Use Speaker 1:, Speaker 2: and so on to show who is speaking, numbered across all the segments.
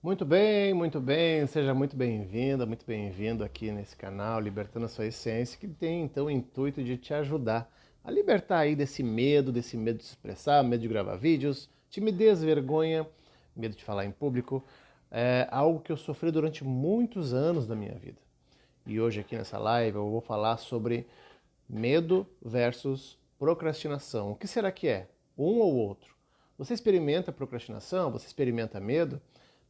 Speaker 1: Muito bem, seja muito bem-vinda, muito bem-vindo aqui nesse canal Libertando a Sua Essência, que tem então o intuito de te ajudar a libertar aí desse medo de se expressar, medo de gravar vídeos, timidez, vergonha, medo de falar em público, algo que eu sofri durante muitos anos da minha vida. E hoje aqui nessa live eu vou falar sobre medo versus procrastinação. O que será que é? Um ou outro? Você experimenta procrastinação? Você experimenta medo?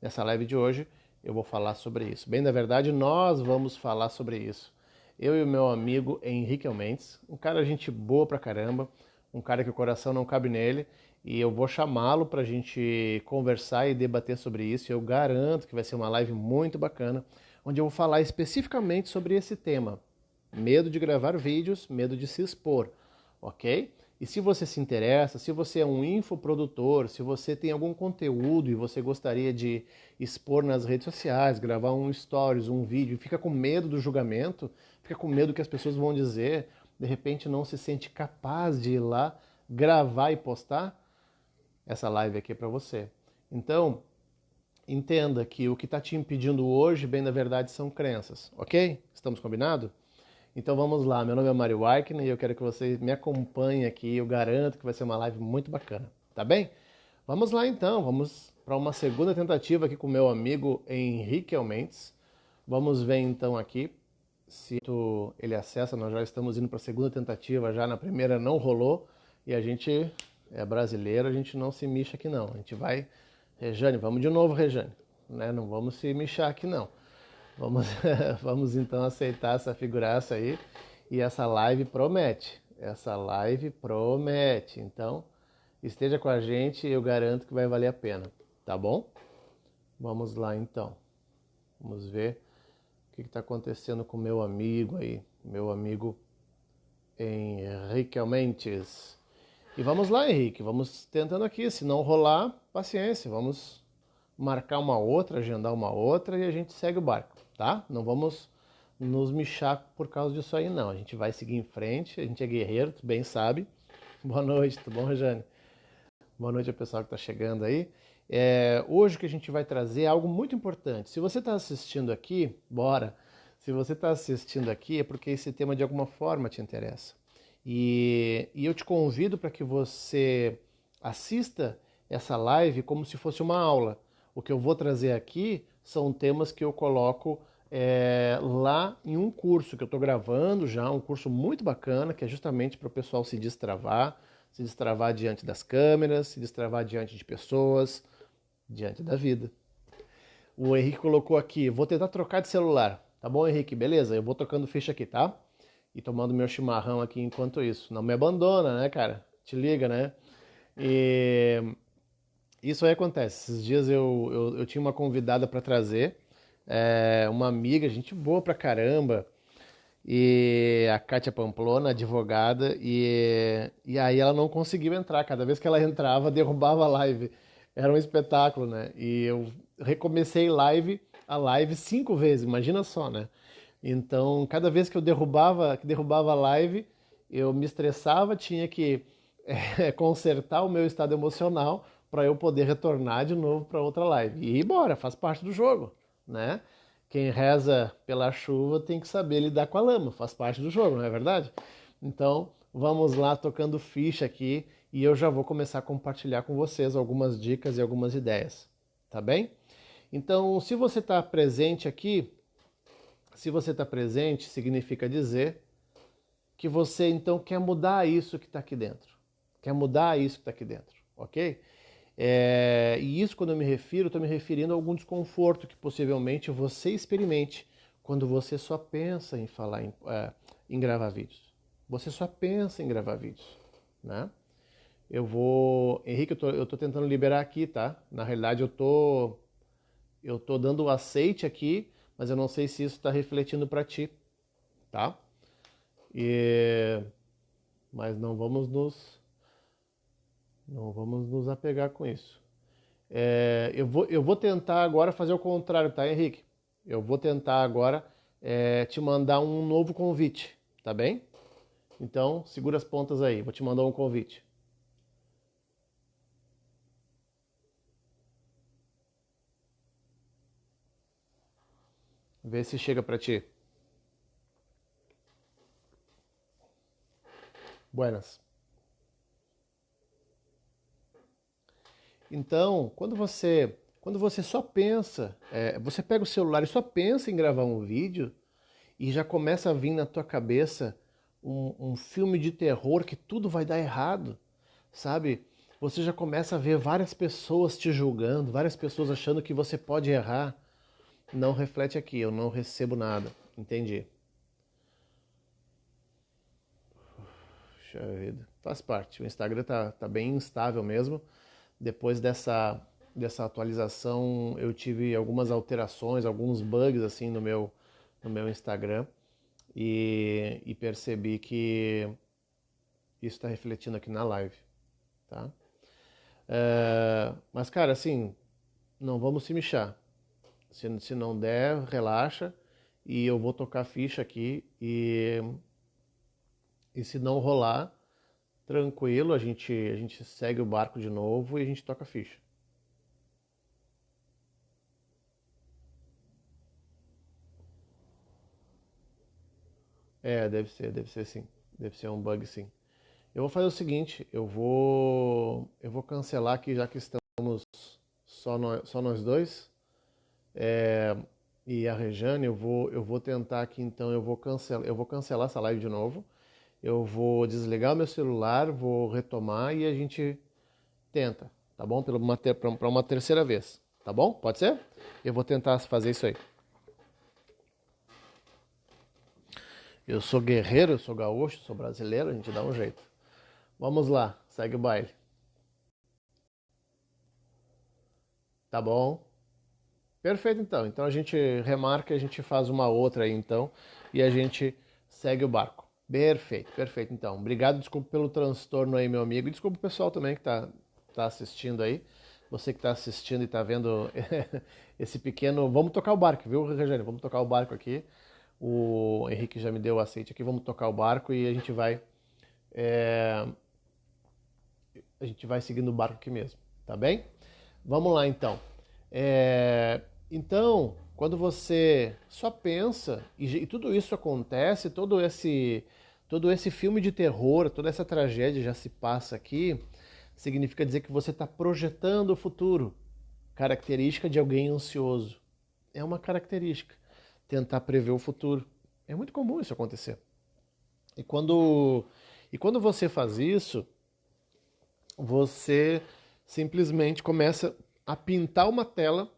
Speaker 1: Nessa live de hoje eu vou falar sobre isso. Bem, na verdade, nós vamos falar sobre isso. Eu e o meu amigo Henrique Almendes, um cara gente boa pra caramba, um cara que o coração não cabe nele, e eu vou chamá-lo pra gente conversar e debater sobre isso. Eu garanto que vai ser uma live muito bacana, onde eu vou falar especificamente sobre esse tema. Medo de gravar vídeos, medo de se expor, ok? E se você se interessa, se você é um infoprodutor, se você tem algum conteúdo e você gostaria de expor nas redes sociais, gravar um stories, um vídeo, fica com medo do julgamento, fica com medo do que as pessoas vão dizer, de repente não se sente capaz de ir lá, gravar e postar, essa live aqui é para você. Então, entenda que o que está te impedindo hoje, bem na verdade, são crenças, ok? Estamos combinados? Então vamos lá, meu nome é Mário Weickner e eu quero que vocês me acompanhem aqui, eu garanto que vai ser uma live muito bacana, tá bem? Vamos lá então, vamos para uma segunda tentativa aqui com o meu amigo Henrique Almendes. Vamos ver então aqui se ele acessa, nós já estamos indo para a segunda tentativa, já na primeira não rolou e a gente é brasileiro, a gente não se mixa aqui não, a gente vai... Rejane, vamos de novo, Rejane, né? Não vamos se mixar aqui não. Vamos, vamos então aceitar essa figuraça aí. E essa live promete. Essa live promete. Então, esteja com a gente, eu garanto que vai valer a pena. Tá bom? Vamos lá então. Vamos ver o que está acontecendo com o meu amigo aí. Meu amigo Henrique Almentes. E vamos lá, Henrique. Vamos tentando aqui. Se não rolar, paciência. Vamos marcar uma outra, agendar uma outra e a gente segue o barco, tá? Não vamos nos mixar por causa disso aí, não. A gente vai seguir em frente, a gente é guerreiro, tu bem sabe. Boa noite, tudo bom, Rejane? Boa noite ao pessoal que está chegando aí. Hoje o que a gente vai trazer é algo muito importante. Se você está assistindo aqui, bora! Se você está assistindo aqui é porque esse tema de alguma forma te interessa. E eu te convido para que você assista essa live como se fosse uma aula. O que eu vou trazer aqui são temas que eu coloco lá em um curso que eu estou gravando já, um curso muito bacana, que é justamente para o pessoal se destravar diante das câmeras, se destravar diante de pessoas, diante da vida. O Henrique colocou aqui, vou tentar trocar de celular. Tá bom, Henrique? Beleza? Eu vou tocando ficha aqui, tá? E tomando meu chimarrão aqui enquanto isso. Não me abandona, né, cara? Te liga, né? E isso aí acontece. Esses dias eu tinha uma convidada para trazer, uma amiga, gente boa pra caramba, e a Kátia Pamplona, advogada, e aí ela não conseguiu entrar. Cada vez que ela entrava, derrubava a live. Era um espetáculo, né? E eu recomecei a live 5 vezes, imagina só, né? Então, cada vez que eu derrubava a live, eu me estressava, tinha que consertar o meu estado emocional para eu poder retornar de novo para outra live. E ir embora, faz parte do jogo, né? Quem reza pela chuva tem que saber lidar com a lama, faz parte do jogo, não é verdade? Então, vamos lá tocando ficha aqui e eu já vou começar a compartilhar com vocês algumas dicas e algumas ideias, tá bem? Então, se você está presente aqui, se você está presente, significa dizer que você então quer mudar isso que está aqui dentro. Quer mudar isso que está aqui dentro, ok? E isso, quando eu me refiro, estou me referindo a algum desconforto que possivelmente você experimente quando você só pensa em falar em gravar vídeos. Você só pensa em gravar vídeos, né? Henrique, eu tô tentando liberar aqui, tá? Na realidade, eu tô dando o aceite aqui, mas eu não sei se isso está refletindo para ti, tá? E... Mas não vamos nos apegar com isso. Eu vou tentar agora fazer o contrário, tá, Henrique? Eu vou tentar agora te mandar um novo convite, tá bem? Então, segura as pontas aí, vou te mandar um convite. Vê se chega para ti. Buenas. Então, quando você só pensa, você pega o celular e só pensa em gravar um vídeo e já começa a vir na tua cabeça um filme de terror que tudo vai dar errado, sabe? Você já começa a ver várias pessoas te julgando, várias pessoas achando que você pode errar. Não reflete aqui, eu não recebo nada. Entendi. Puxa vida. Faz parte. O Instagram tá bem instável mesmo. Depois dessa atualização, eu tive algumas alterações, alguns bugs assim no meu Instagram e percebi que isso está refletindo aqui na live, tá? Mas, cara, assim, não vamos se mexer. Se não der, relaxa e eu vou tocar ficha aqui e se não rolar, tranquilo, a gente segue o barco de novo e a gente toca ficha. Deve ser sim. Deve ser um bug sim. Eu vou fazer o seguinte, eu vou cancelar aqui já que estamos só nós dois. E a Rejane, eu vou tentar aqui então, eu vou cancelar essa live de novo. Eu vou desligar o meu celular, vou retomar e a gente tenta, tá bom? Para uma terceira vez, tá bom? Pode ser? Eu vou tentar fazer isso aí. Eu sou guerreiro, eu sou gaúcho, sou brasileiro, a gente dá um jeito. Vamos lá, segue o baile. Tá bom? Perfeito então. Então a gente remarca, a gente faz uma outra aí então e a gente segue o barco. Perfeito, perfeito então. Obrigado, desculpa pelo transtorno aí, meu amigo. E desculpa o pessoal também que tá assistindo aí. Você que está assistindo e está vendo esse pequeno. Vamos tocar o barco, viu, Rejane? Vamos tocar o barco aqui. O Henrique já me deu o aceite aqui. Vamos tocar o barco e é, a gente vai seguindo o barco aqui mesmo, tá bem? Vamos lá então. Então, quando você só pensa e tudo isso acontece, todo esse filme de terror, toda essa tragédia já se passa aqui, significa dizer que você está projetando o futuro. Característica de alguém ansioso. É uma característica. Tentar prever o futuro. É muito comum isso acontecer. E quando você faz isso, você simplesmente começa a pintar uma tela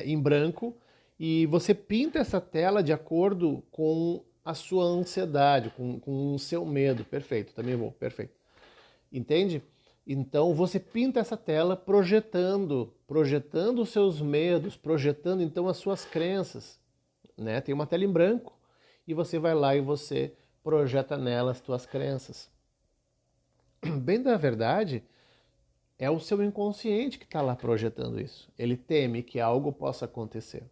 Speaker 1: em branco e você pinta essa tela de acordo com a sua ansiedade, com o seu medo. Perfeito, também vou, perfeito. Entende? Então você pinta essa tela projetando os seus medos, projetando então as suas crenças, né? Tem uma tela em branco e você vai lá e você projeta nela as tuas crenças. Bem da verdade, é o seu inconsciente que está lá projetando isso. Ele teme que algo possa acontecer.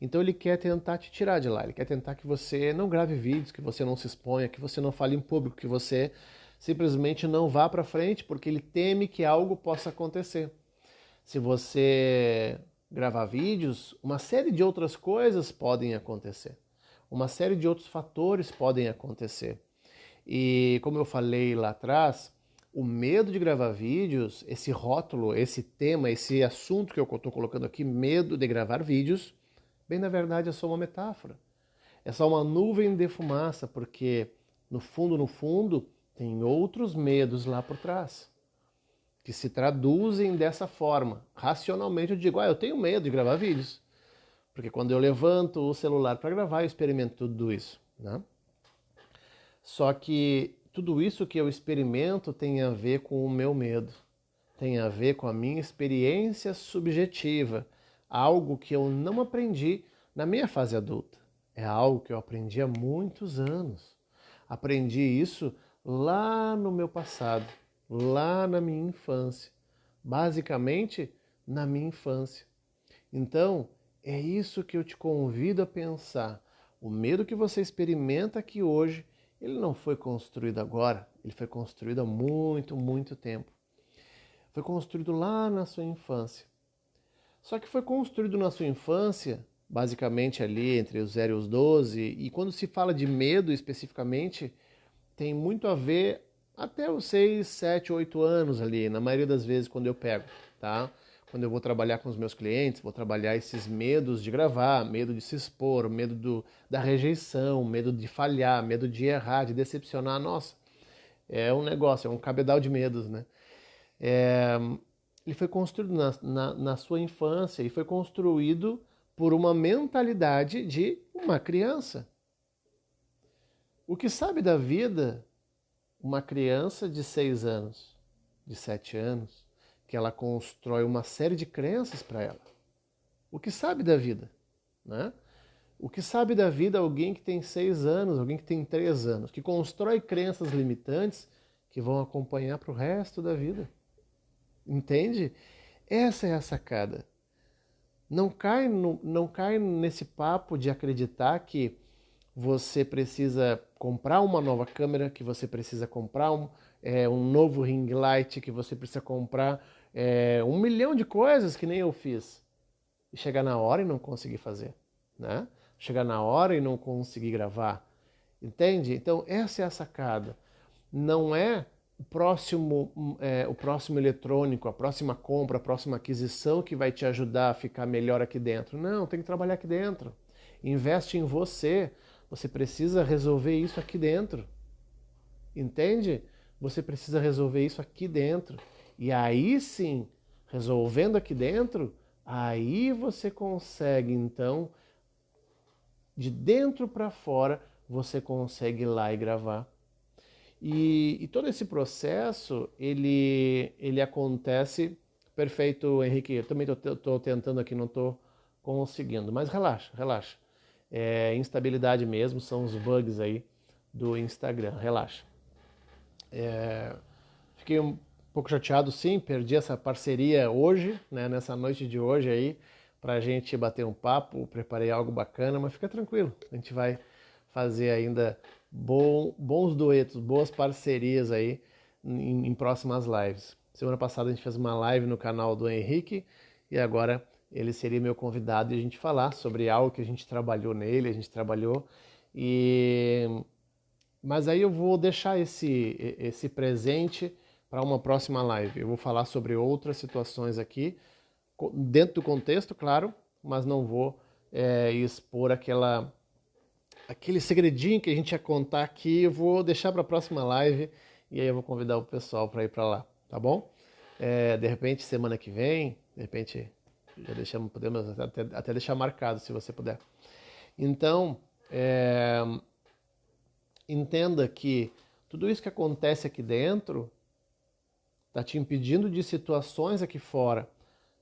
Speaker 1: Então ele quer tentar te tirar de lá, ele quer tentar que você não grave vídeos, que você não se exponha, que você não fale em público, que você simplesmente não vá para frente, porque ele teme que algo possa acontecer. Se você gravar vídeos, uma série de outras coisas podem acontecer. Uma série de outros fatores podem acontecer. E como eu falei lá atrás, o medo de gravar vídeos, esse rótulo, esse tema, esse assunto que eu estou colocando aqui, medo de gravar vídeos, bem na verdade é só uma metáfora. É só uma nuvem de fumaça, porque no fundo, tem outros medos lá por trás, que se traduzem dessa forma. Racionalmente eu digo, eu tenho medo de gravar vídeos, porque quando eu levanto o celular para gravar, eu experimento tudo isso, né? Só que tudo isso que eu experimento tem a ver com o meu medo, tem a ver com a minha experiência subjetiva, algo que eu não aprendi na minha fase adulta. É algo que eu aprendi há muitos anos. Aprendi isso lá no meu passado, lá na minha infância, basicamente na minha infância. Então, é isso que eu te convido a pensar. O medo que você experimenta aqui hoje, ele não foi construído agora, ele foi construído há muito, muito tempo. Foi construído lá na sua infância. Só que foi construído na sua infância basicamente ali entre os 0 e os 12, e quando se fala de medo especificamente, tem muito a ver até os 6, 7, 8 anos ali, na maioria das vezes quando eu pego, tá? Quando eu vou trabalhar com os meus clientes, vou trabalhar esses medos de gravar, medo de se expor, da rejeição, medo de falhar, medo de errar, de decepcionar. Nossa, é um negócio, é um cabedal de medos, né? Ele foi construído na sua infância e foi construído por uma mentalidade de uma criança. O que sabe da vida uma criança de 6 anos, de 7 anos, que ela constrói uma série de crenças para ela? O que sabe da vida, né? O que sabe da vida alguém que tem 6 anos, alguém que tem 3 anos, que constrói crenças limitantes que vão acompanhar para o resto da vida. Entende? Essa é a sacada. Não cai nesse papo de acreditar que você precisa comprar uma nova câmera, que você precisa comprar um novo ring light, que você precisa comprar 1 milhão de coisas que nem eu fiz. E chegar na hora e não conseguir fazer, né? Chegar na hora e não conseguir gravar. Entende? Então essa é a sacada. Não é o próximo eletrônico, a próxima compra, a próxima aquisição que vai te ajudar a ficar melhor aqui dentro. Não, tem que trabalhar aqui dentro. Investe em você. Você precisa resolver isso aqui dentro. Entende? Você precisa resolver isso aqui dentro. E aí sim, resolvendo aqui dentro, aí você consegue, então, de dentro para fora, você consegue ir lá e gravar. E todo esse processo, ele acontece... Perfeito, Henrique. Eu também estou tentando aqui, não estou conseguindo. Mas relaxa, relaxa. É instabilidade mesmo, são os bugs aí do Instagram. Relaxa. Fiquei um pouco chateado, sim. Perdi essa parceria hoje, né, nessa noite de hoje aí, pra gente bater um papo. Preparei algo bacana, mas fica tranquilo. A gente vai fazer ainda bons duetos, boas parcerias aí em próximas lives. Semana passada a gente fez uma live no canal do Henrique e agora ele seria meu convidado e a gente falar sobre algo que a gente trabalhou nele, a gente trabalhou. Mas aí eu vou deixar esse presente para uma próxima live. Eu vou falar sobre outras situações aqui, dentro do contexto, claro, mas não vou expor aquele segredinho que a gente ia contar aqui. Eu vou deixar para a próxima live e aí eu vou convidar o pessoal para ir para lá, tá bom? De repente, semana que vem, de repente, podemos até deixar marcado, se você puder. Então, entenda que tudo isso que acontece aqui dentro está te impedindo de situações aqui fora.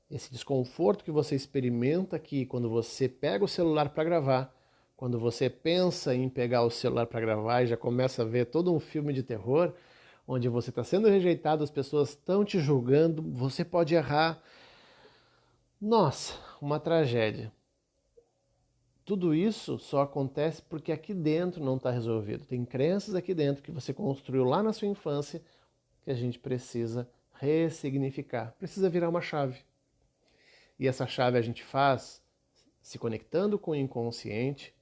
Speaker 1: Esse desconforto que você experimenta aqui quando você pega o celular para gravar, quando você pensa em pegar o celular para gravar e já começa a ver todo um filme de terror, onde você está sendo rejeitado, as pessoas estão te julgando, você pode errar. Nossa, uma tragédia. Tudo isso só acontece porque aqui dentro não está resolvido. Tem crenças aqui dentro que você construiu lá na sua infância que a gente precisa ressignificar. Precisa virar uma chave. E essa chave a gente faz se conectando com o inconsciente.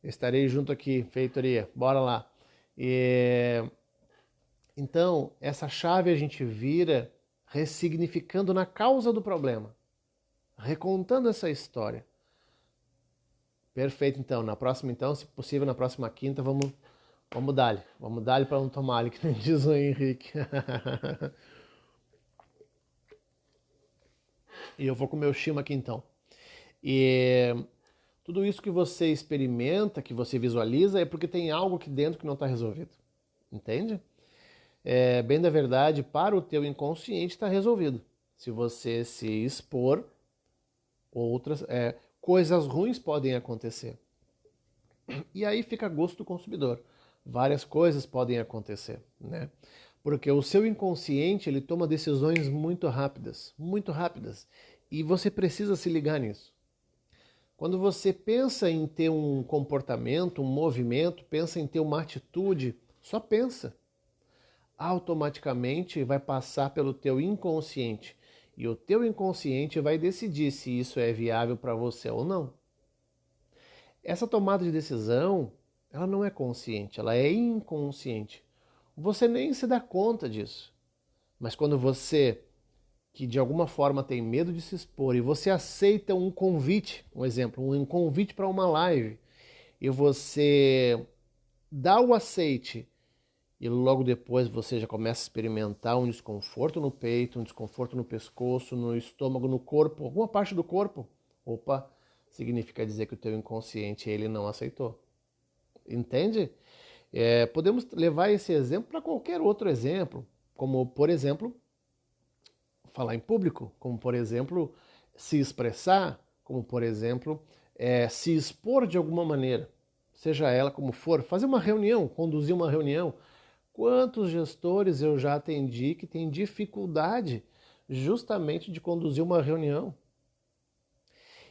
Speaker 1: Eu estarei junto aqui, feitoria. Bora lá. Então, essa chave a gente vira ressignificando na causa do problema. Recontando essa história. Perfeito, então. Na próxima, então, se possível, na próxima quinta, vamos dar-lhe. Vamos dar-lhe para não tomar-lhe, que nem diz o Henrique. E eu vou comer o shima aqui, então. E tudo isso que você experimenta, que você visualiza, é porque tem algo aqui dentro que não está resolvido. Entende? Bem da verdade, para o teu inconsciente está resolvido. Se você se expor, coisas ruins podem acontecer. E aí fica a gosto do consumidor. Várias coisas podem acontecer, né? Porque o seu inconsciente, ele toma decisões muito rápidas, e você precisa se ligar nisso. Quando você pensa em ter um comportamento, um movimento, pensa em ter uma atitude, só pensa. Automaticamente vai passar pelo teu inconsciente. E o teu inconsciente vai decidir se isso é viável para você ou não. Essa tomada de decisão, ela não é consciente, ela é inconsciente. Você nem se dá conta disso. Mas quando você, que de alguma forma tem medo de se expor, e você aceita um convite, um exemplo, um convite para uma live, e você dá o aceite, e logo depois você já começa a experimentar um desconforto no peito, um desconforto no pescoço, no estômago, no corpo, alguma parte do corpo. Opa, significa dizer que o teu inconsciente ele não aceitou. Entende? Podemos levar esse exemplo para qualquer outro exemplo, como, por exemplo, falar em público, como, por exemplo, se expressar, como, por exemplo, se expor de alguma maneira, seja ela como for, fazer uma reunião, conduzir uma reunião. Quantos gestores eu já atendi que têm dificuldade justamente de conduzir uma reunião?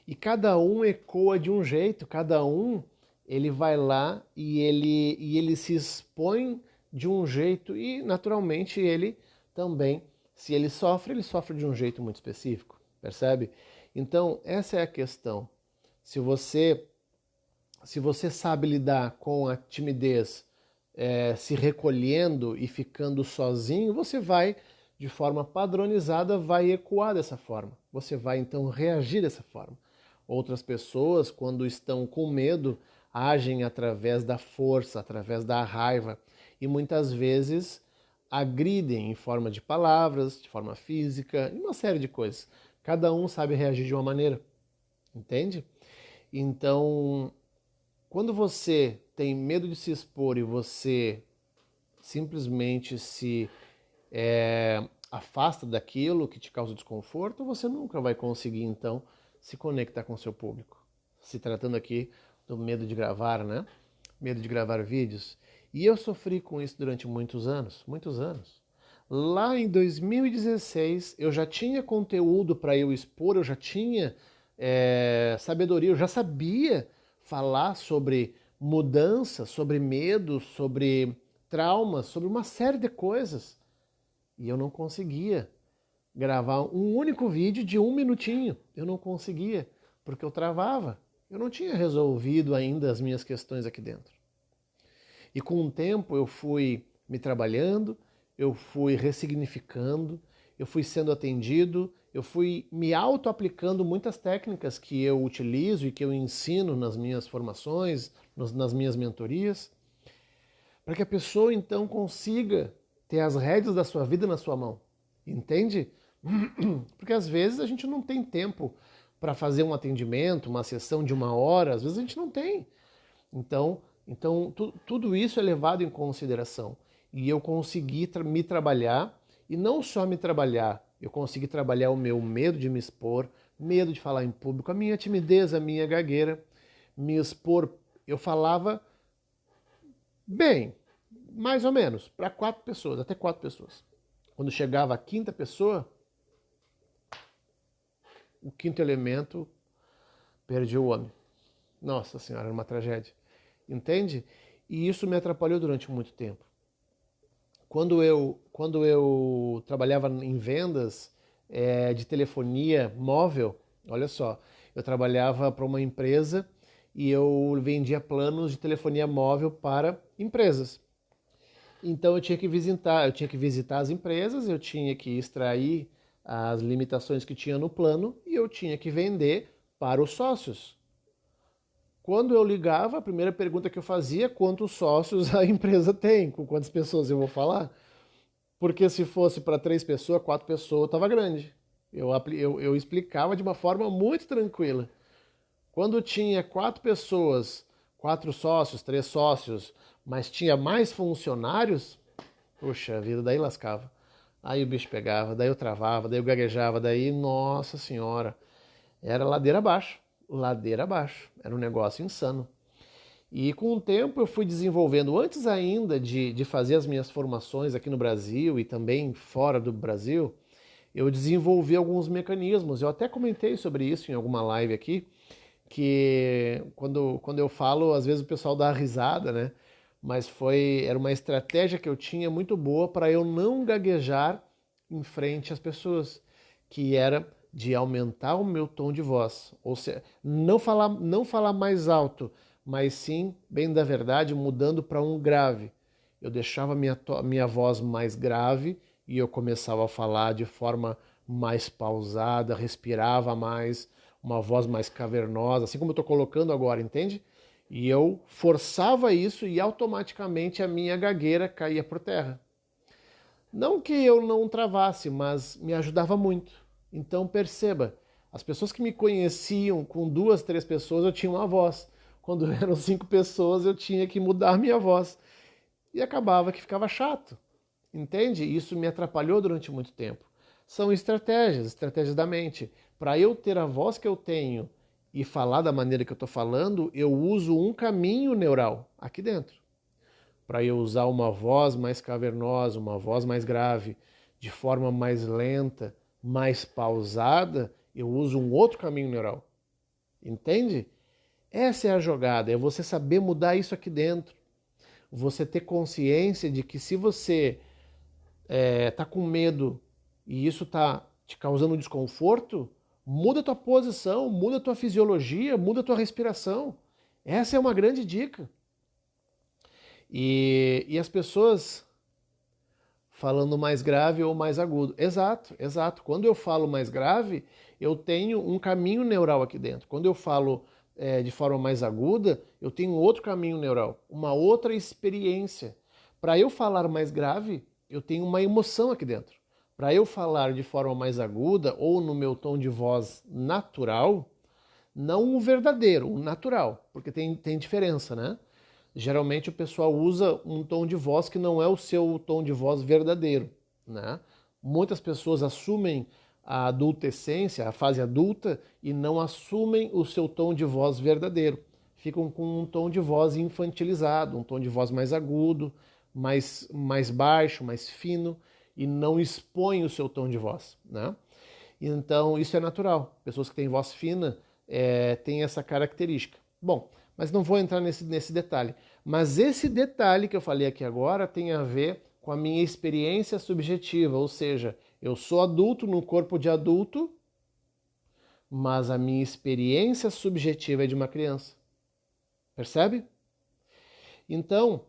Speaker 1: E cada um ecoa de um jeito, cada um ele vai lá e ele se expõe de um jeito e naturalmente ele também, se ele sofre de um jeito muito específico, percebe? Então essa é a questão. Se você sabe lidar com a timidez, se recolhendo e ficando sozinho, você vai, de forma padronizada, vai ecoar dessa forma. Você vai, então, reagir dessa forma. Outras pessoas, quando estão com medo, agem através da força, através da raiva e muitas vezes agridem em forma de palavras, de forma física, e uma série de coisas. Cada um sabe reagir de uma maneira, entende? Então, quando você tem medo de se expor e você simplesmente se afasta daquilo que te causa desconforto, você nunca vai conseguir, então, se conectar com o seu público. Se tratando aqui do medo de gravar, né? Medo de gravar vídeos. E eu sofri com isso durante muitos anos, muitos anos. Lá em 2016, eu já tinha conteúdo para eu expor, eu já tinha sabedoria, eu já sabia falar sobre mudança, sobre medo, sobre traumas, sobre uma série de coisas. E eu não conseguia gravar um único vídeo de 1 minutinho. Eu não conseguia, porque eu travava. Eu não tinha resolvido ainda as minhas questões aqui dentro. E com o tempo eu fui me trabalhando, eu fui ressignificando, eu fui sendo atendido, eu fui me auto-aplicando muitas técnicas que eu utilizo e que eu ensino nas minhas formações, nas minhas mentorias, para que a pessoa então consiga ter as rédeas da sua vida na sua mão. Entende? Porque às vezes a gente não tem tempo para fazer um atendimento, uma sessão de 1 hora, às vezes a gente não tem. Então tudo isso é levado em consideração. E eu consegui me trabalhar, e não só me trabalhar, eu consegui trabalhar o meu medo de me expor, medo de falar em público, a minha timidez, a minha gagueira, me expor. Eu falava bem, mais ou menos, para 4 pessoas, até 4 pessoas. Quando chegava a 5ª pessoa, o 5º elemento, perdi o homem. Nossa Senhora, era uma tragédia. Entende? E isso me atrapalhou durante muito tempo. Quando eu trabalhava em vendas de telefonia móvel, olha só, eu trabalhava para uma empresa e eu vendia planos de telefonia móvel para empresas. Então eu tinha que visitar as empresas, eu tinha que extrair as limitações que tinha no plano e eu tinha que vender para os sócios. Quando eu ligava, a primeira pergunta que eu fazia é quantos sócios a empresa tem, com quantas pessoas eu vou falar. Porque se fosse para 3 pessoas, 4 pessoas, estava grande. Eu explicava de uma forma muito tranquila. Quando tinha 4 pessoas, 4 sócios, 3 sócios, mas tinha mais funcionários, puxa vida, daí lascava. Aí o bicho pegava, daí eu travava, daí eu gaguejava, daí, nossa senhora, era ladeira abaixo. Ladeira abaixo. Era um negócio insano. E com o tempo eu fui desenvolvendo, antes ainda de fazer as minhas formações aqui no Brasil e também fora do Brasil, eu desenvolvi alguns mecanismos. Eu até comentei sobre isso em alguma live aqui, que quando eu falo, às vezes o pessoal dá risada, né? Mas era uma estratégia que eu tinha muito boa para eu não gaguejar em frente às pessoas, que era de aumentar o meu tom de voz, ou seja, não falar mais alto, mas sim, bem da verdade, mudando para um grave. Eu deixava minha voz mais grave e eu começava a falar de forma mais pausada, respirava mais, uma voz mais cavernosa, assim como eu estou colocando agora, entende? E eu forçava isso e automaticamente a minha gagueira caía por terra. Não que eu não travasse, mas me ajudava muito. Então perceba, as pessoas que me conheciam com 2, 3 pessoas eu tinha uma voz. Quando eram 5 pessoas eu tinha que mudar minha voz. E acabava que ficava chato. Entende? Isso me atrapalhou durante muito tempo. São estratégias da mente. Para eu ter a voz que eu tenho e falar da maneira que eu estou falando, eu uso um caminho neural aqui dentro. Para eu usar uma voz mais cavernosa, uma voz mais grave, de forma mais lenta, mais pausada, eu uso um outro caminho neural. Entende? Essa é a jogada, é você saber mudar isso aqui dentro. Você ter consciência de que se você tá com medo e isso tá te causando desconforto, muda a tua posição, muda a tua fisiologia, muda a tua respiração. Essa é uma grande dica. E as pessoas falando mais grave ou mais agudo. Exato, exato. Quando eu falo mais grave, eu tenho um caminho neural aqui dentro. Quando eu falo de forma mais aguda, eu tenho outro caminho neural, uma outra experiência. Para eu falar mais grave, eu tenho uma emoção aqui dentro. Para eu falar de forma mais aguda ou no meu tom de voz natural, não o verdadeiro, o natural, porque tem diferença, né? Geralmente o pessoal usa um tom de voz que não é o seu tom de voz verdadeiro, né? Muitas pessoas assumem a adultescência, a fase adulta, e não assumem o seu tom de voz verdadeiro. Ficam com um tom de voz infantilizado, um tom de voz mais agudo, mais baixo, mais fino, e não expõem o seu tom de voz, né? Então isso é natural. Pessoas que têm voz fina têm essa característica. Bom, mas não vou entrar nesse detalhe. Mas esse detalhe que eu falei aqui agora tem a ver com a minha experiência subjetiva, ou seja, eu sou adulto no corpo de adulto, mas a minha experiência subjetiva é de uma criança. Percebe? Então,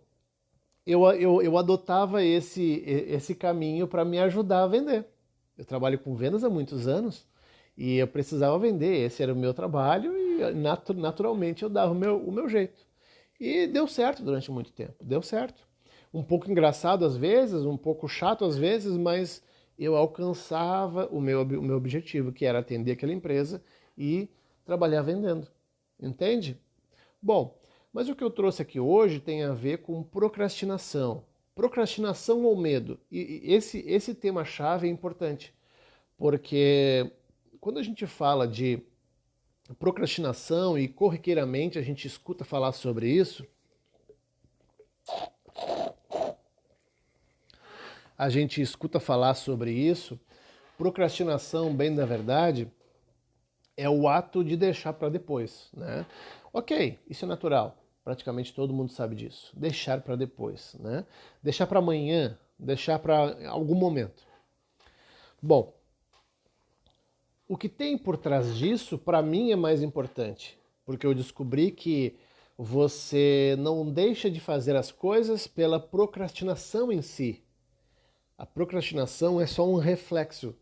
Speaker 1: eu adotava esse caminho para me ajudar a vender. Eu trabalho com vendas há muitos anos e eu precisava vender, esse era o meu trabalho e naturalmente eu dava o meu jeito. E deu certo durante muito tempo, deu certo. Um pouco engraçado às vezes, um pouco chato às vezes, mas eu alcançava o meu objetivo, que era atender aquela empresa e trabalhar vendendo. Entende? Bom, mas o que eu trouxe aqui hoje tem a ver com procrastinação. Procrastinação ou medo? E esse tema-chave é importante, porque quando a gente fala de procrastinação e corriqueiramente a gente escuta falar sobre isso, procrastinação, bem da verdade, é o ato de deixar para depois, né? Ok, isso é natural, praticamente todo mundo sabe disso. Deixar para depois, né? Deixar para amanhã, deixar para algum momento. Bom, o que tem por trás disso, para mim, é mais importante, porque eu descobri que você não deixa de fazer as coisas pela procrastinação em si. A procrastinação é só um reflexo,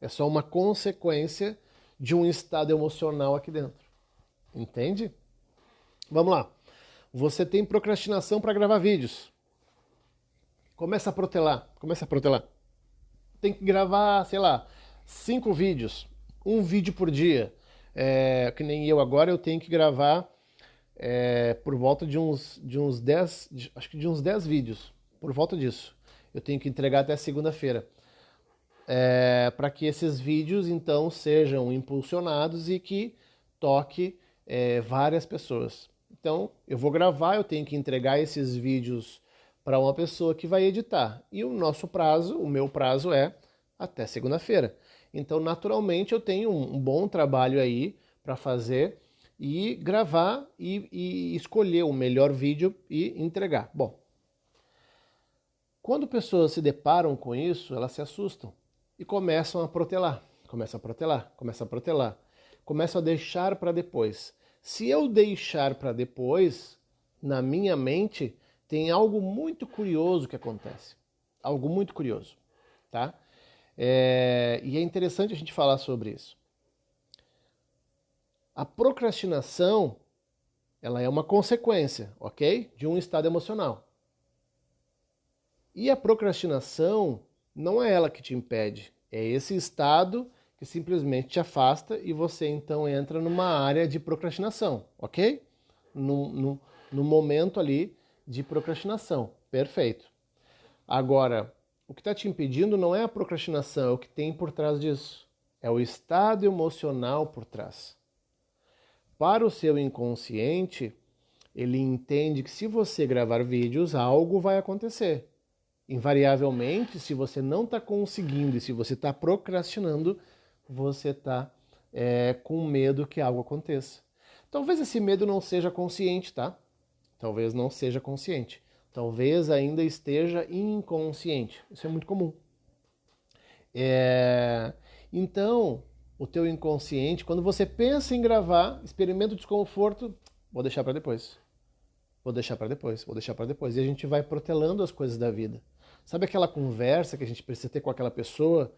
Speaker 1: é só uma consequência de um estado emocional aqui dentro. Entende? Vamos lá. Você tem procrastinação para gravar vídeos. Começa a protelar. Tem que gravar, sei lá, 5 vídeos, um vídeo por dia. Que nem eu agora, eu tenho que gravar por volta de uns 10, acho que de uns 10 vídeos, por volta disso. Eu tenho que entregar até segunda-feira. Para que esses vídeos, então, sejam impulsionados e que toque várias pessoas. Então, eu vou gravar, eu tenho que entregar esses vídeos para uma pessoa que vai editar. E o meu prazo é até segunda-feira. Então, naturalmente, eu tenho um bom trabalho aí para fazer e gravar e escolher o melhor vídeo e entregar. Bom, quando pessoas se deparam com isso, elas se assustam e começam a protelar, começam a deixar para depois. Se eu deixar para depois, na minha mente, tem algo muito curioso que acontece. Algo muito curioso, tá? E é interessante a gente falar sobre isso. A procrastinação, ela é uma consequência, ok? De um estado emocional. E a procrastinação não é ela que te impede, é esse estado que simplesmente te afasta e você então entra numa área de procrastinação, ok? No momento ali de procrastinação, perfeito. Agora, o que está te impedindo não é a procrastinação, é o que tem por trás disso. É o estado emocional por trás. Para o seu inconsciente, ele entende que se você gravar vídeos, algo vai acontecer. Invariavelmente, se você não está conseguindo e se você está procrastinando, você está com medo que algo aconteça. Talvez esse medo não seja consciente, tá? Talvez não seja consciente. Talvez ainda esteja inconsciente. Isso é muito comum. Então, o teu inconsciente, quando você pensa em gravar, experimenta o desconforto, vou deixar para depois. Vou deixar para depois, vou deixar para depois. E a gente vai protelando as coisas da vida. Sabe aquela conversa que a gente precisa ter com aquela pessoa?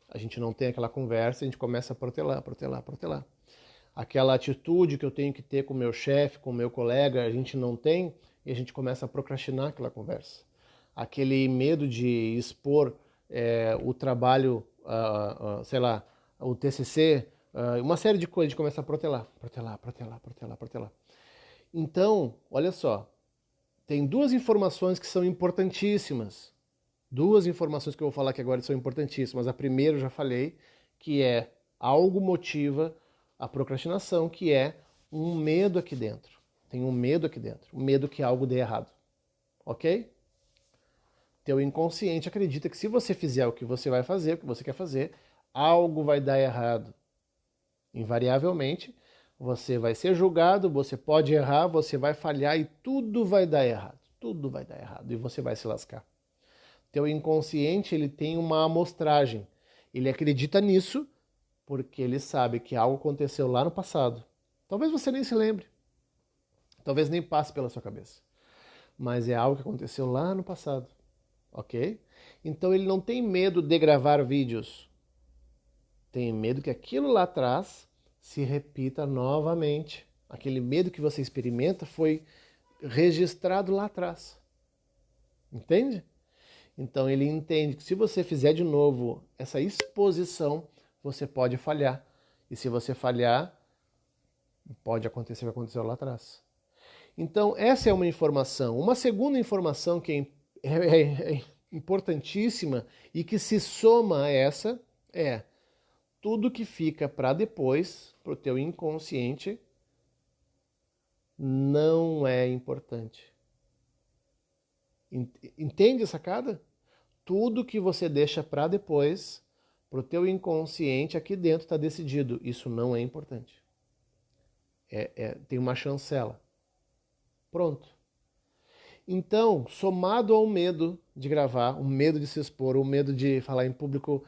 Speaker 1: A gente não tem aquela conversa, a gente começa a protelar. Aquela atitude que eu tenho que ter com o meu chefe, com o meu colega, a gente não tem e a gente começa a procrastinar aquela conversa. Aquele medo de expor o trabalho, sei lá, o TCC, uma série de coisas, a gente começa a protelar. Então, olha só, tem duas informações que são importantíssimas. Duas informações que eu vou falar aqui agora são importantíssimas. A primeira eu já falei, que é algo motiva a procrastinação, que é um medo aqui dentro. Tem um medo aqui dentro, um medo que algo dê errado. Ok? Teu inconsciente acredita que se você fizer o que você vai fazer, o que você quer fazer, algo vai dar errado. Invariavelmente, você vai ser julgado, você pode errar, você vai falhar e tudo vai dar errado. Tudo vai dar errado e você vai se lascar. Teu inconsciente, ele tem uma amostragem. Ele acredita nisso porque ele sabe que algo aconteceu lá no passado. Talvez você nem se lembre. Talvez nem passe pela sua cabeça. Mas é algo que aconteceu lá no passado. Ok? Então ele não tem medo de gravar vídeos. Tem medo que aquilo lá atrás se repita novamente. Aquele medo que você experimenta foi registrado lá atrás. Entende? Então ele entende que se você fizer de novo essa exposição, você pode falhar. E se você falhar, pode acontecer o que aconteceu lá atrás. Então essa é uma informação. Uma segunda informação que é importantíssima e que se soma a essa é tudo que fica para depois, para o teu inconsciente, não é importante. Entende a sacada? Tudo que você deixa para depois, para o teu inconsciente, aqui dentro está decidido. Isso não é importante. Tem uma chancela. Pronto. Então, somado ao medo de gravar, o medo de se expor, o medo de falar em público,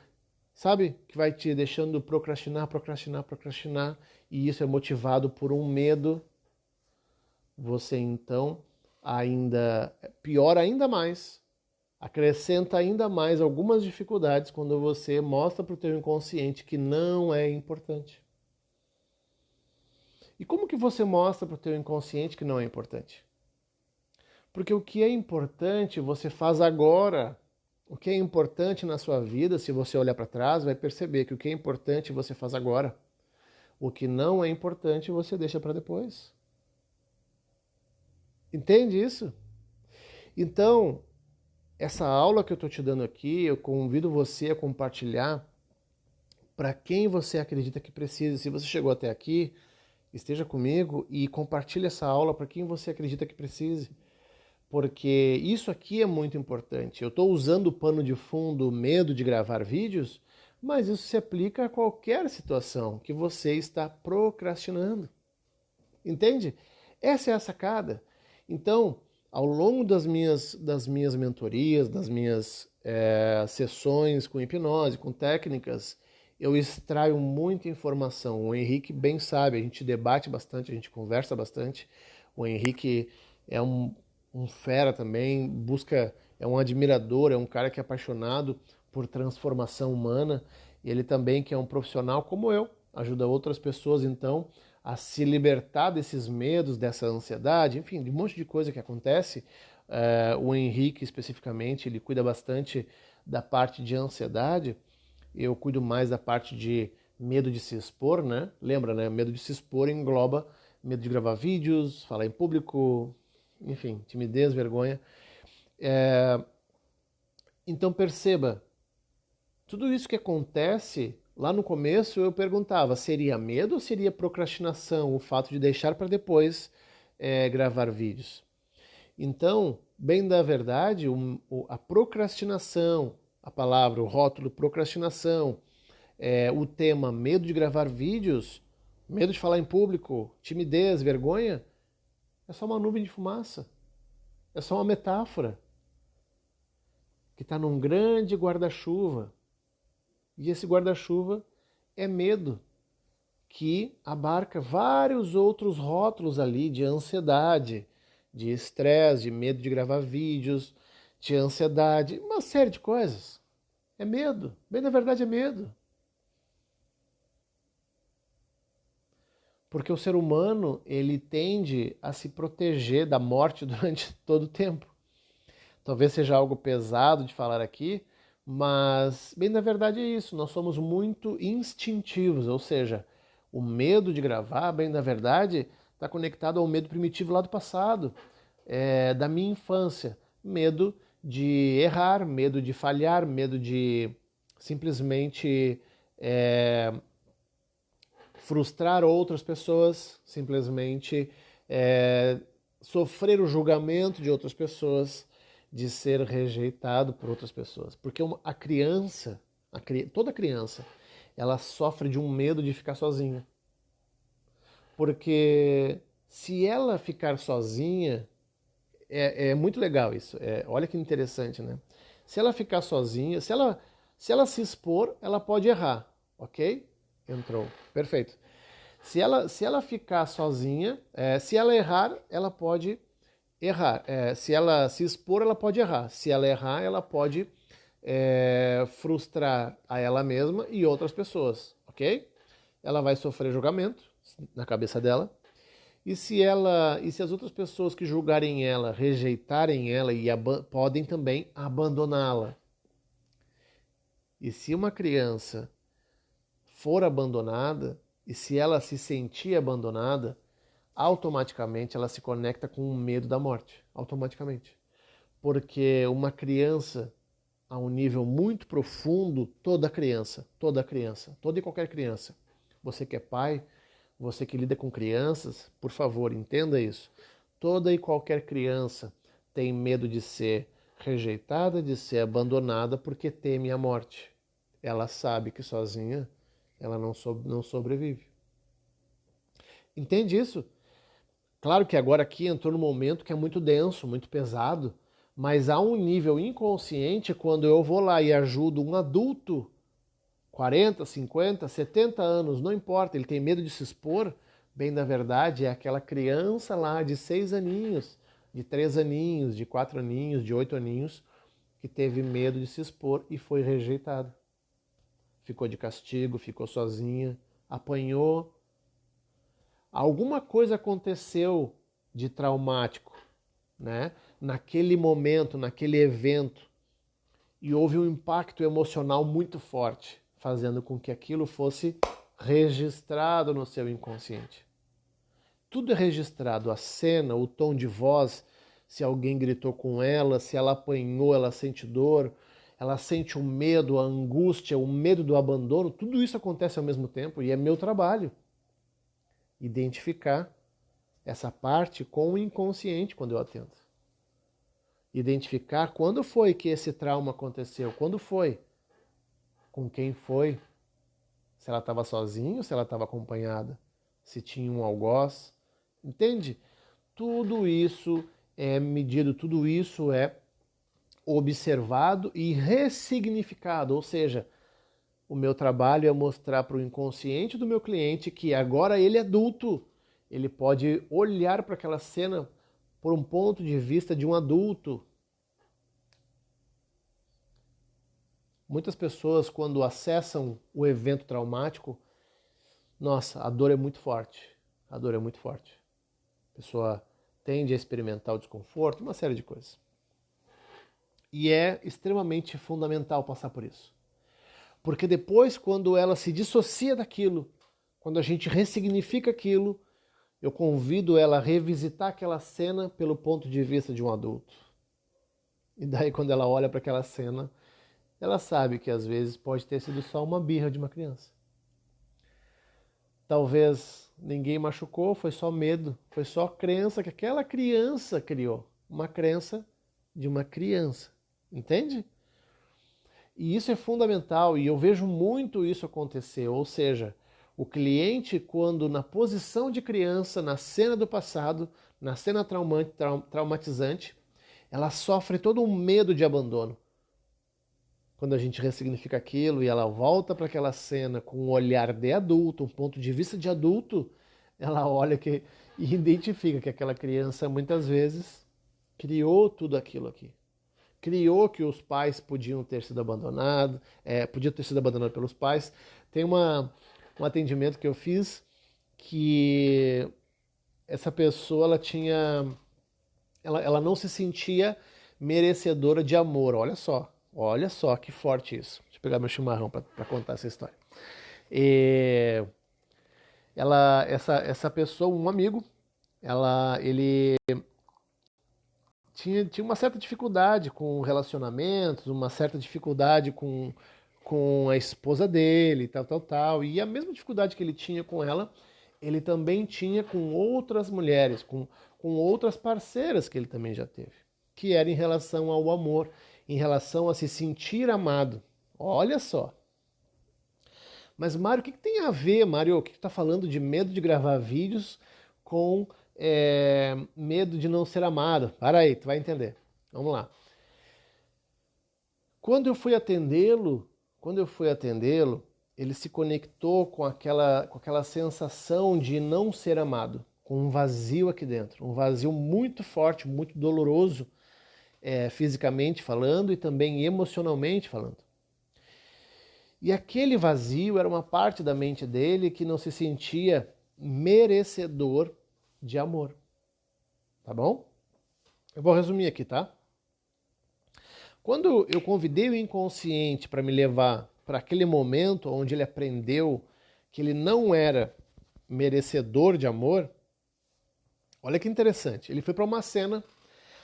Speaker 1: sabe? Que vai te deixando procrastinar, e isso é motivado por um medo. Você então ainda piora ainda mais, acrescenta ainda mais algumas dificuldades quando você mostra para o teu inconsciente que não é importante. E como que você mostra para o teu inconsciente que não é importante? Porque o que é importante você faz agora. O que é importante na sua vida, se você olhar para trás, vai perceber que o que é importante você faz agora. O que não é importante você deixa para depois. Entende isso? Então, essa aula que eu estou te dando aqui, eu convido você a compartilhar para quem você acredita que precisa. Se você chegou até aqui, esteja comigo e compartilhe essa aula para quem você acredita que precise. Porque isso aqui é muito importante. Eu estou usando o pano de fundo, o medo de gravar vídeos, mas isso se aplica a qualquer situação que você está procrastinando. Entende? Essa é a sacada. Então, ao longo das minhas mentorias, das minhas sessões com hipnose, com técnicas, eu extraio muita informação. O Henrique bem sabe, a gente debate bastante, a gente conversa bastante. O Henrique é um fera também, é um admirador, é um cara que é apaixonado por transformação humana. E ele também, que é um profissional como eu, ajuda outras pessoas, então, a se libertar desses medos, dessa ansiedade, enfim, de um monte de coisa que acontece. O Henrique, especificamente, ele cuida bastante da parte de ansiedade. Eu cuido mais da parte de medo de se expor, né? Lembra, né? Medo de se expor engloba medo de gravar vídeos, falar em público, enfim, timidez, vergonha. Então perceba, tudo isso que acontece, lá no começo eu perguntava, seria medo ou seria procrastinação, o fato de deixar para depois gravar vídeos? Então, bem da verdade, a procrastinação, a palavra, o rótulo procrastinação, o tema medo de gravar vídeos, medo de falar em público, timidez, vergonha, é só uma nuvem de fumaça. É só uma metáfora que está num grande guarda-chuva. E esse guarda-chuva é medo, que abarca vários outros rótulos ali de ansiedade, de estresse, de medo de gravar vídeos, de ansiedade, uma série de coisas. É medo, bem na verdade é medo. Porque o ser humano, ele tende a se proteger da morte durante todo o tempo. Talvez seja algo pesado de falar aqui, mas bem na verdade é isso, nós somos muito instintivos, ou seja, o medo de gravar, bem na verdade, está conectado ao medo primitivo lá do passado, da minha infância. Medo de errar, medo de falhar, medo de simplesmente frustrar outras pessoas, simplesmente sofrer o julgamento de outras pessoas, de ser rejeitado por outras pessoas. Porque a criança, toda criança, ela sofre de um medo de ficar sozinha. Porque se ela ficar sozinha, é muito legal isso. Olha que interessante, né? Se ela ficar sozinha, se ela se expor, ela pode errar, ok? Entrou, perfeito. Se ela ficar sozinha, se ela errar, ela pode errar. Se ela se expor, ela pode errar. Se ela errar, ela pode frustrar a ela mesma e outras pessoas, ok? Ela vai sofrer julgamento na cabeça dela. E se as outras pessoas que julgarem ela, rejeitarem ela e podem também abandoná-la. E se uma criança for abandonada, e se ela se sentir abandonada, automaticamente ela se conecta com o medo da morte. Automaticamente. Porque uma criança, a um nível muito profundo, toda e qualquer criança, você que é pai, você que lida com crianças, por favor, entenda isso. Toda e qualquer criança tem medo de ser rejeitada, de ser abandonada, porque teme a morte. Ela sabe que sozinha ela não sobrevive. Entende isso? Claro que agora aqui entrou num momento que é muito denso, muito pesado, mas há um nível inconsciente quando eu vou lá e ajudo um adulto, 40, 50, 70 anos, não importa, ele tem medo de se expor, bem na verdade é aquela criança lá de 6 aninhos, de 3 aninhos, de 4 aninhos, de 8 aninhos, que teve medo de se expor e foi rejeitado. Ficou de castigo, ficou sozinha, apanhou. Alguma coisa aconteceu de traumático, né? Naquele momento, naquele evento, e houve um impacto emocional muito forte, fazendo com que aquilo fosse registrado no seu inconsciente. Tudo é registrado, a cena, o tom de voz, se alguém gritou com ela, se ela apanhou, ela sente dor, ela sente o medo, a angústia, o medo do abandono, tudo isso acontece ao mesmo tempo e é meu trabalho identificar essa parte com o inconsciente quando eu atendo. Identificar quando foi que esse trauma aconteceu, quando foi, com quem foi, se ela estava sozinha ou se ela estava acompanhada, se tinha um algoz, entende? Tudo isso é medido, tudo isso é observado e ressignificado, ou seja, O meu trabalho é mostrar para o inconsciente do meu cliente que agora ele é adulto. Ele pode olhar para aquela cena por um ponto de vista de um adulto. Muitas pessoas, quando acessam o evento traumático, nossa, a dor é muito forte. A dor é muito forte. A pessoa tende a experimentar o desconforto, uma série de coisas. E é extremamente fundamental passar por isso. Porque depois, quando ela se dissocia daquilo, quando a gente ressignifica aquilo, eu convido ela a revisitar aquela cena pelo ponto de vista de um adulto. E daí, quando ela olha para aquela cena, ela sabe que às vezes pode ter sido só uma birra de uma criança. Talvez ninguém machucou, foi só medo, foi só crença que aquela criança criou. Uma crença de uma criança. Entende? E isso é fundamental e eu vejo muito isso acontecer. Ou seja, o cliente, quando na posição de criança, na cena do passado, na cena traumatizante, ela sofre todo um medo de abandono. Quando a gente ressignifica aquilo e ela volta para aquela cena com um olhar de adulto, um ponto de vista de adulto, ela olha e identifica que aquela criança muitas vezes criou tudo aquilo aqui. Criou que os pais podiam ter sido abandonados, podia ter sido abandonado pelos pais. Tem um atendimento que eu fiz que essa pessoa ela não se sentia merecedora de amor. Olha só que forte isso. Deixa eu pegar meu chimarrão para contar essa história. Essa pessoa, um amigo, ele tinha uma certa dificuldade com relacionamentos, uma certa dificuldade com a esposa dele, tal. E a mesma dificuldade que ele tinha com ela, ele também tinha com outras mulheres, com outras parceiras que ele também já teve, que era em relação ao amor, em relação a se sentir amado. Olha só. Mas, Mário, o que tem a ver, Mário, o que está falando de medo de gravar vídeos com medo de não ser amado? Para aí, tu vai entender. Vamos lá. Quando eu fui atendê-lo, ele se conectou com aquela sensação de não ser amado, com um vazio aqui dentro, um vazio muito forte, muito doloroso, fisicamente falando e também emocionalmente falando. E aquele vazio era uma parte da mente dele que não se sentia merecedor de amor. Tá bom? Eu vou resumir aqui, tá? Quando eu convidei o inconsciente para me levar para aquele momento onde ele aprendeu que ele não era merecedor de amor, olha que interessante. Ele foi para uma cena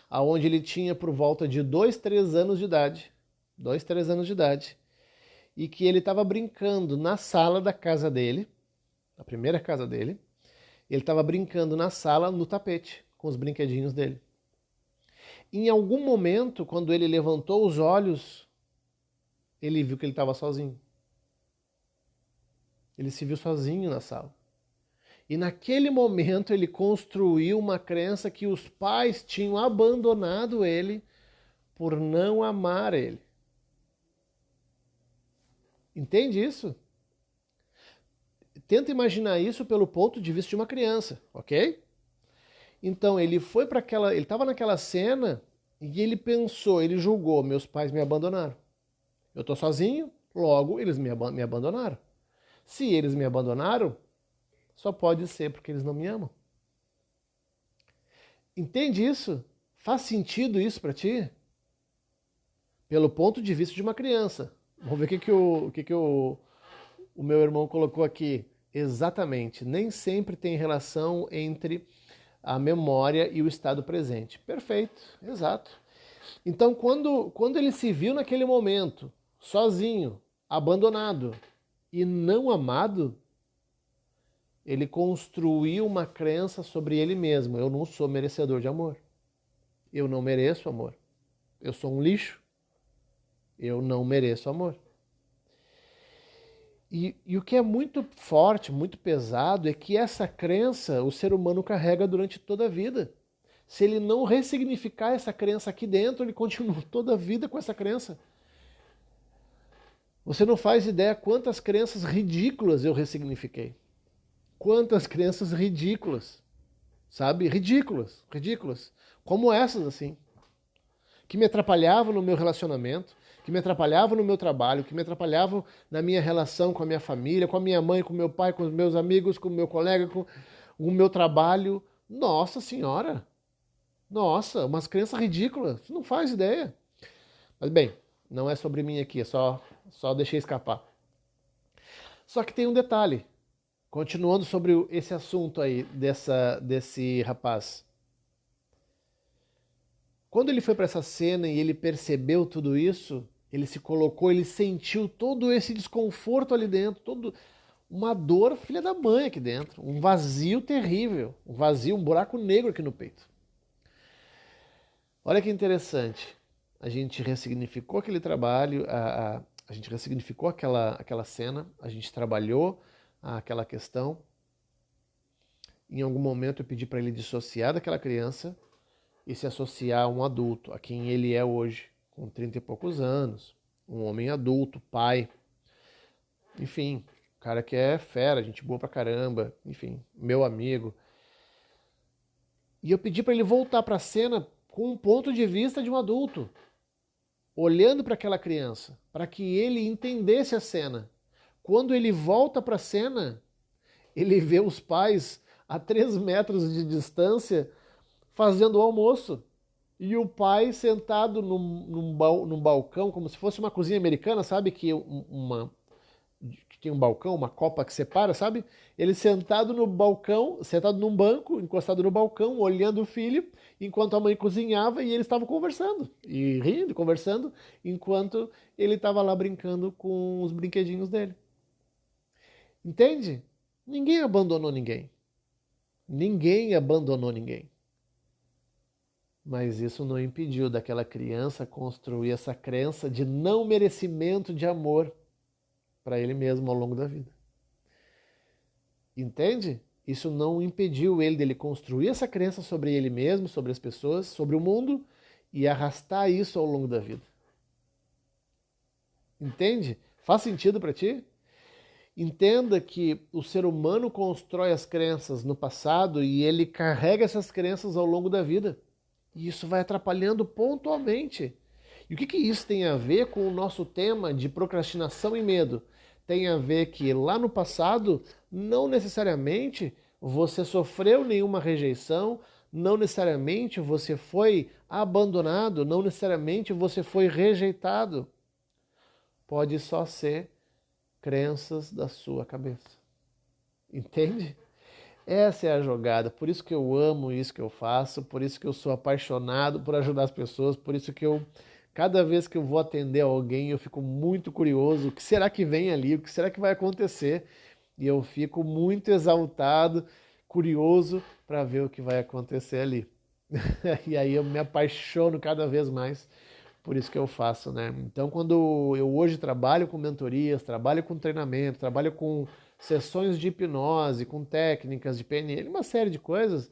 Speaker 1: onde ele tinha por volta de 2, 3 anos de idade. 2, 3 anos de idade. E que ele estava brincando na sala da casa dele, a primeira casa dele. Ele estava brincando na sala, no tapete, com os brinquedinhos dele. Em algum momento, quando ele levantou os olhos, ele viu que ele estava sozinho. Ele se viu sozinho na sala. E naquele momento ele construiu uma crença que os pais tinham abandonado ele por não amar ele. Entende isso? Tenta imaginar isso pelo ponto de vista de uma criança, ok? Então ele foi para ele estava naquela cena e ele pensou, ele julgou, meus pais me abandonaram. Eu estou sozinho, logo eles me abandonaram. Se eles me abandonaram, só pode ser porque eles não me amam. Entende isso? Faz sentido isso para ti? Pelo ponto de vista de uma criança. Vamos ver o que o meu irmão colocou aqui. Exatamente. Nem sempre tem relação entre a memória e o estado presente. Perfeito, exato. Então, quando ele se viu naquele momento, sozinho, abandonado e não amado, ele construiu uma crença sobre ele mesmo. Eu não sou merecedor de amor. Eu não mereço amor. Eu sou um lixo. Eu não mereço amor. E o que é muito forte, muito pesado, é que essa crença o ser humano carrega durante toda a vida. Se ele não ressignificar essa crença aqui dentro, ele continua toda a vida com essa crença. Você não faz ideia quantas crenças ridículas eu ressignifiquei. Quantas crenças ridículas, sabe? Ridículas, ridículas. Como essas, assim. Que me atrapalhavam no meu relacionamento, que me atrapalhavam no meu trabalho, que me atrapalhavam na minha relação com a minha família, com a minha mãe, com o meu pai, com os meus amigos, com o meu colega, com o meu trabalho. Nossa Senhora! Nossa, umas crenças ridículas. Você não faz ideia. Mas bem, não é sobre mim aqui, só deixei escapar. Só que tem um detalhe. Continuando sobre esse assunto aí, desse rapaz. Quando ele foi para essa cena e ele percebeu tudo isso, ele se colocou, ele sentiu todo esse desconforto ali dentro, todo uma dor filha da mãe aqui dentro, um vazio terrível, um vazio, um buraco negro aqui no peito. Olha que interessante, a gente ressignificou aquele trabalho, a gente ressignificou aquela cena, a gente trabalhou aquela questão. Em algum momento eu pedi para ele dissociar daquela criança e se associar a um adulto, a quem ele é hoje, com 30 e poucos anos, um homem adulto, pai, enfim, cara que é fera, gente boa pra caramba, enfim, meu amigo. E eu pedi para ele voltar para a cena com um ponto de vista de um adulto, olhando para aquela criança, para que ele entendesse a cena. Quando ele volta para a cena, ele vê os pais a 3 metros de distância fazendo o almoço. E o pai sentado num balcão, como se fosse uma cozinha americana, sabe? Que tem um balcão, uma copa que separa, sabe? Ele sentado no balcão, sentado num banco, encostado no balcão, olhando o filho, enquanto a mãe cozinhava e eles estavam conversando. E rindo, conversando, enquanto ele estava lá brincando com os brinquedinhos dele. Entende? Ninguém abandonou ninguém. Ninguém abandonou ninguém. Mas isso não impediu daquela criança construir essa crença de não merecimento de amor para ele mesmo ao longo da vida. Entende? Isso não impediu ele dele construir essa crença sobre ele mesmo, sobre as pessoas, sobre o mundo e arrastar isso ao longo da vida. Entende? Faz sentido para ti? Entenda que o ser humano constrói as crenças no passado e ele carrega essas crenças ao longo da vida. E isso vai atrapalhando pontualmente. E o que isso tem a ver com o nosso tema de procrastinação e medo? Tem a ver que lá no passado, não necessariamente você sofreu nenhuma rejeição, não necessariamente você foi abandonado, não necessariamente você foi rejeitado. Pode só ser crenças da sua cabeça. Entende? Essa é a jogada, por isso que eu amo isso que eu faço, por isso que eu sou apaixonado por ajudar as pessoas, por isso que cada vez que eu vou atender alguém, eu fico muito curioso, o que será que vem ali, o que será que vai acontecer? E eu fico muito exaltado, curioso para ver o que vai acontecer ali. E aí eu me apaixono cada vez mais por isso que eu faço, né? Então, quando eu hoje trabalho com mentorias, trabalho com treinamento, trabalho com sessões de hipnose, com técnicas de PNL, uma série de coisas,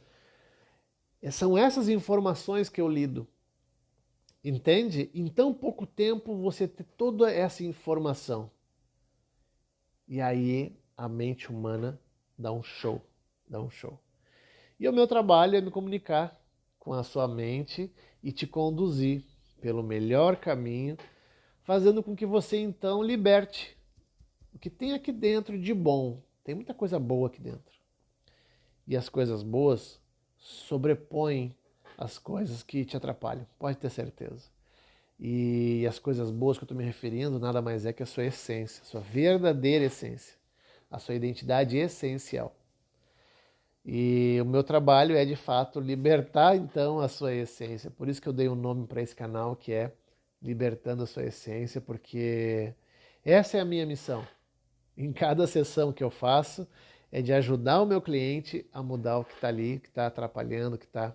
Speaker 1: são essas informações que eu lido. Entende? Em tão pouco tempo você ter toda essa informação. E aí a mente humana dá um show, dá um show. E o meu trabalho é me comunicar com a sua mente e te conduzir pelo melhor caminho, fazendo com que você então liberte o que tem aqui dentro de bom. Tem muita coisa boa aqui dentro. E as coisas boas sobrepõem as coisas que te atrapalham, pode ter certeza. E as coisas boas que eu estou me referindo nada mais é que a sua essência, a sua verdadeira essência, a sua identidade essencial. E o meu trabalho é de fato libertar então a sua essência. Por isso que eu dei um nome para esse canal que é Libertando a Sua Essência, porque essa é a minha missão. Em cada sessão que eu faço é de ajudar o meu cliente a mudar o que está ali, que está atrapalhando, que está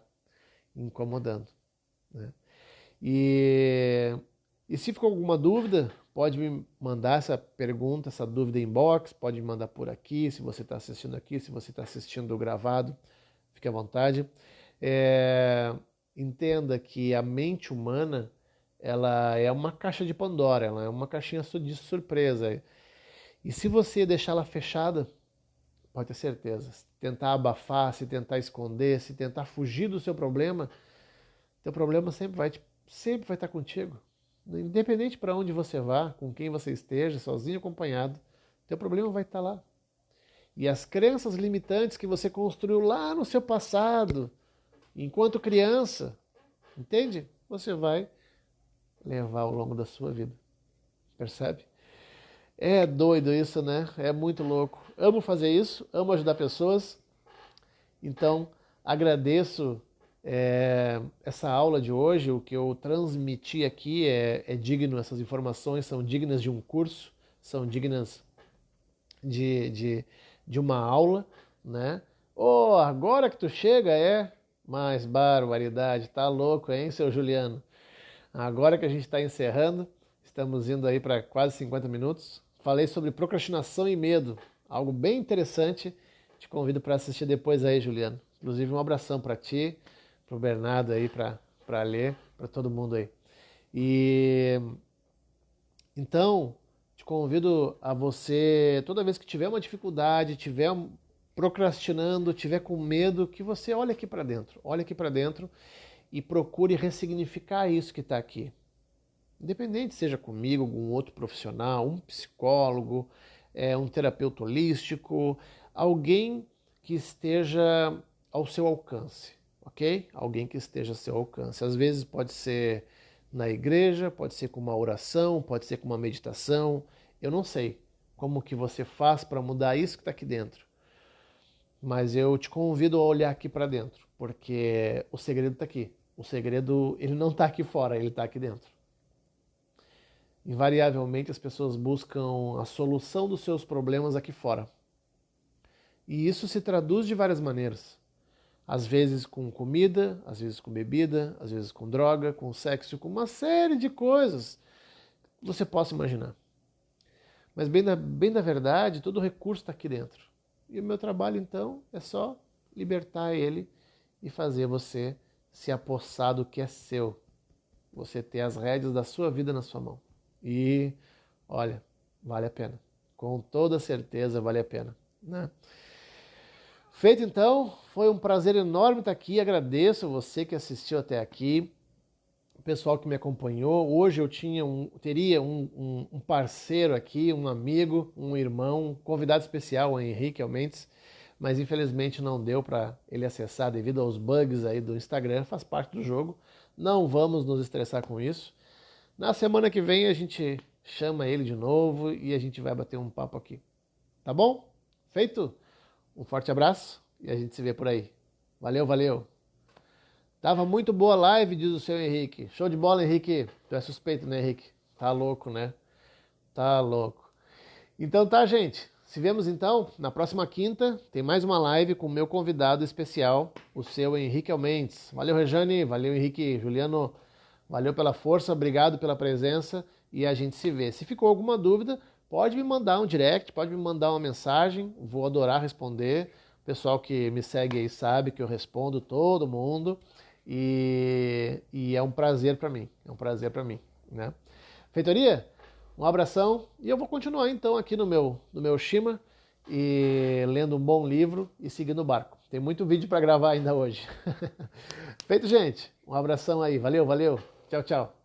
Speaker 1: incomodando, né? E se ficou alguma dúvida, pode me mandar essa pergunta, essa dúvida em inbox, pode me mandar por aqui, se você está assistindo aqui, se você está assistindo gravado, fique à vontade. Entenda que a mente humana, ela é uma caixa de Pandora, ela é uma caixinha de surpresa. E se você deixá-la fechada, pode ter certeza, se tentar abafar, se tentar esconder, se tentar fugir do seu problema, teu problema sempre vai estar contigo. Independente para onde você vá, com quem você esteja, sozinho ou acompanhado, teu problema vai estar lá. E as crenças limitantes que você construiu lá no seu passado, enquanto criança, entende? Você vai levar ao longo da sua vida. Percebe? É doido isso, né? É muito louco. Amo fazer isso, amo ajudar pessoas. Então, agradeço essa aula de hoje. O que eu transmiti aqui é digno, essas informações são dignas de um curso, são dignas de uma aula, né? Oh, agora que tu chega mais barbaridade, tá louco, hein, seu Juliano? Agora que a gente está encerrando, estamos indo aí para quase 50 minutos. Falei sobre procrastinação e medo, algo bem interessante. Te convido para assistir depois aí, Juliano. Inclusive, um abração para ti, para o Bernardo aí, para ler, para todo mundo aí. E então, te convido a você, toda vez que tiver uma dificuldade, tiver procrastinando, tiver com medo, que você olhe aqui para dentro e procure ressignificar isso que está aqui. Independente seja comigo, algum outro profissional, um psicólogo, um terapeuta holístico, alguém que esteja ao seu alcance, ok? Alguém que esteja ao seu alcance. Às vezes pode ser na igreja, pode ser com uma oração, pode ser com uma meditação. Eu não sei como que você faz para mudar isso que está aqui dentro. Mas eu te convido a olhar aqui para dentro, porque o segredo está aqui. O segredo, ele não está aqui fora, ele está aqui dentro. Invariavelmente as pessoas buscam a solução dos seus problemas aqui fora. E isso se traduz de várias maneiras. Às vezes com comida, às vezes com bebida, às vezes com droga, com sexo, com uma série de coisas que você possa imaginar. Mas bem na verdade, todo o recurso está aqui dentro. E o meu trabalho, então, é só libertar ele e fazer você se apossar do que é seu. Você ter as rédeas da sua vida na sua mão. E, olha, vale a pena. Com toda certeza vale a pena, né? Feito então, foi um prazer enorme estar aqui. Agradeço você que assistiu até aqui, o pessoal que me acompanhou. Hoje eu teria um parceiro aqui, um amigo, um irmão, um convidado especial, o Henrique Almentes, mas infelizmente não deu para ele acessar devido aos bugs aí do Instagram, faz parte do jogo. Não vamos nos estressar com isso. Na semana que vem a gente chama ele de novo e a gente vai bater um papo aqui. Tá bom? Feito? Um forte abraço e a gente se vê por aí. Valeu, valeu. Tava muito boa a live, diz o seu Henrique. Show de bola, Henrique. Tu é suspeito, né, Henrique? Tá louco, né? Tá louco. Então tá, gente. Se vemos então na próxima quinta. Tem mais uma live com o meu convidado especial, o seu Henrique Almentes. Valeu, Rejane. Valeu, Henrique. Juliano, valeu pela força. Obrigado pela presença. E a gente se vê. Se ficou alguma dúvida, pode me mandar um direct, pode me mandar uma mensagem. Vou adorar responder. O pessoal que me segue aí sabe que eu respondo todo mundo. E é um prazer para mim. É um prazer para mim, né? Feitoria? Um abração e eu vou continuar então aqui no meu Shima e lendo um bom livro e seguindo o barco. Tem muito vídeo para gravar ainda hoje. Feito, gente. Um abração aí. Valeu, valeu. Tchau, tchau.